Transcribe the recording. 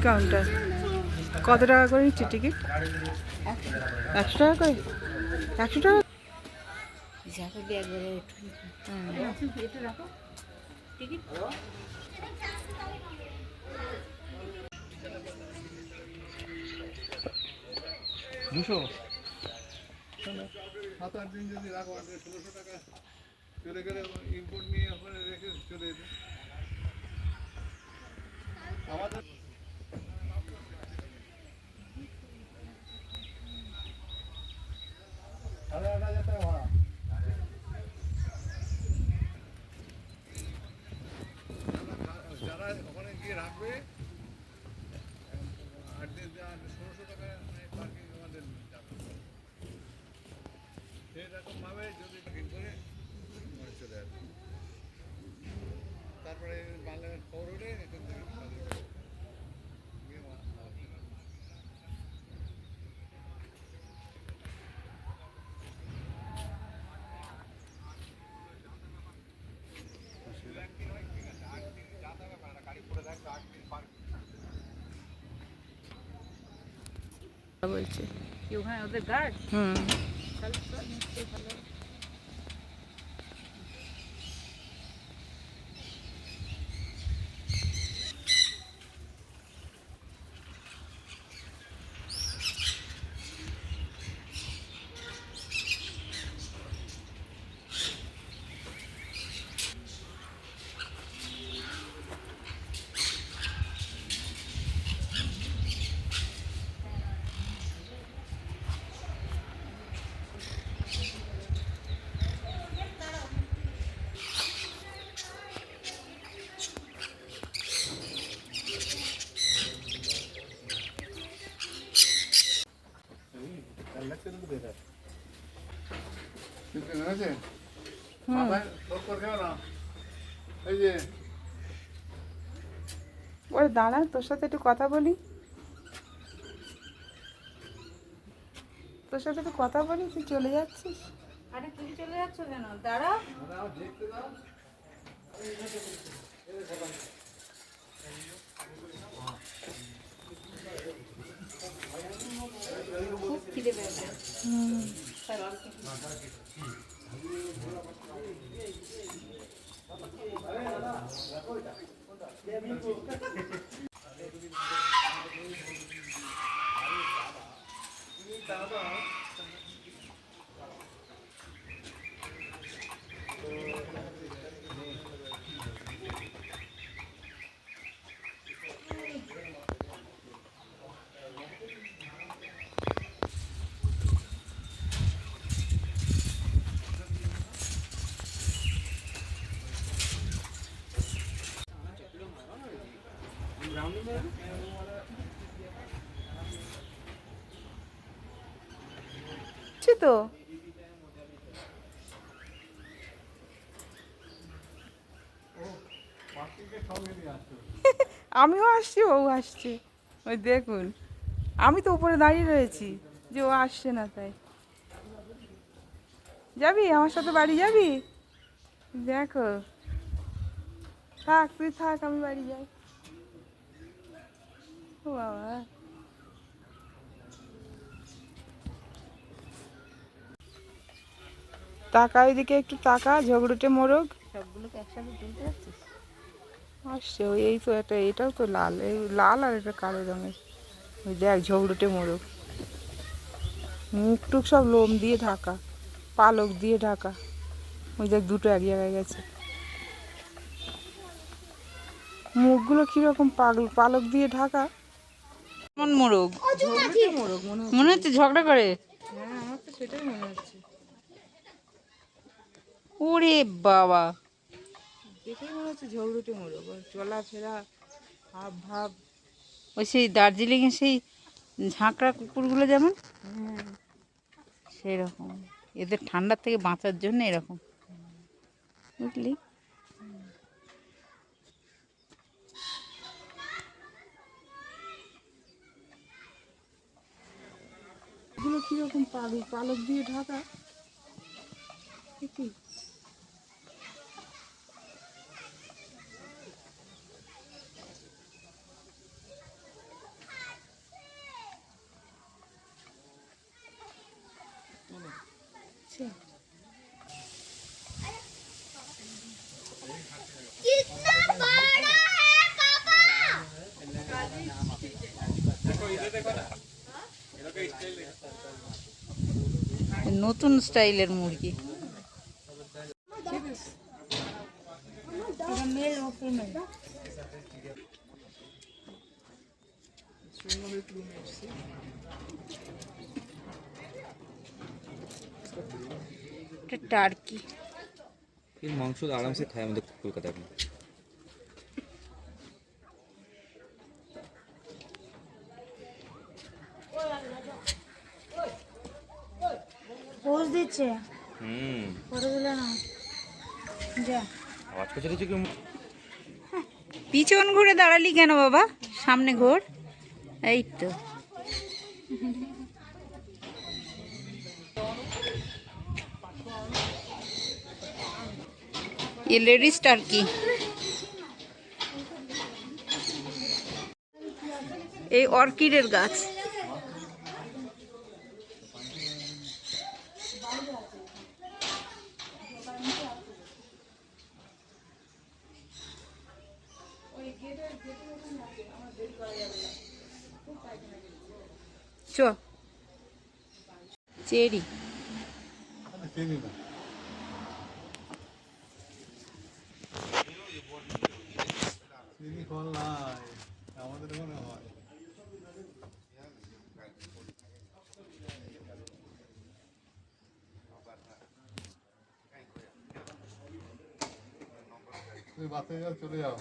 Counter. কত টাকা করে নিচ্ছে টিকিট? 100 টাকা করে? 100 টাকা? দুশো 7-8 দিন যদি রাখো 1600 টাকা চলে গেলে ইম্পোর্ট নিয়ে ওখানে রেখে চলে যেতে আমাদের যারা ওখানে গিয়ে রাখবে 8 দিন 1600 টাকা পার্কিং আমাদের যাবে সেরকম ভাবে যদি পার্কিং করে চলে আসবে তারপরে বাংলাদেশ খবর হলে এখান থেকে বলছে কি ওখানে ওদের গার্ড? তাহলে তো নিশ্চয়ই ভালো। ওরে দাঁড়া, তোর সাথে একটু কথা বলি, তোর সাথে একটু কথা বলি, তুই চলে যাচ্ছিস। আরে তুমি চলে যাচ্ছ কেন? দাঁড়াও। খুব খিদে পেয়েছে। তো আমিও আসছি, ও আসছে, ওই দেখুন আমি তো উপরে দাঁড়িয়ে রয়েছি যে ও আসছে না, তাই যাবি আমার সাথে বাড়ি যাবি? দেখো, থাক তুই থাক, আমি বাড়ি যাই। ও বাবা, টাকা এদিকে একটু টাকা, ঝগড়ুটে মোরগ সবগুলোকে একসাথে তুলতে যাচ্ছিস? আসছে ওই, এই তো একটা, এটাও তো লাল, এই লাল আর একটা কালো রঙের। ওই দেখ ঝগড়ুটে মোরগ, মুখ টুক সব লোম দিয়ে ঢাকা, পালক দিয়ে ঢাকা। ওই দেখ দুটো এক জায়গায় গেছে, মুখগুলো কিরকম পালক দিয়ে ঢাকা। কেমন মোরগ? মোরগ মনে হচ্ছে ঝগড়া করে। হ্যাঁ, আমার তো সেটাই মনে হচ্ছে। ওরে বাবা, দেখেই মনে হচ্ছে ঝগড়ুটে মোরগ, চলাফেরা হাব ভাব ওই সেই দার্জিলিংয়ে সেই ঝাঁকড়া কুকুরগুলো যেমন, সেই রকম। এদের ঠান্ডার থেকে বাঁচার জন্য এরকম, বুঝলি? এগুলো কিরকম পালক দিয়ে ঢাকা, কি আছে। নতুন স্টাইলের মুরগি। এটা মেল ও ফিমেল। এটা টার্কি। এর মাংস আরামসে খায় আমাদের কলকাতায় এখন। পোজ দিচ্ছে, হুম, ফটো তুলে না যা। আওয়াজ করছে কিছু কেউ? পিছন ঘুরে দাঁড়ালি কেন বাবা? সামনে ঘোর। এই তো এ লেডিস টার্কি। এই অর্কিডের গাছ। চ চেরি। চিনি না। চিনি ফল নাই আমাদের মনে হয়। তুমি বাসে যাও, চলে যাও।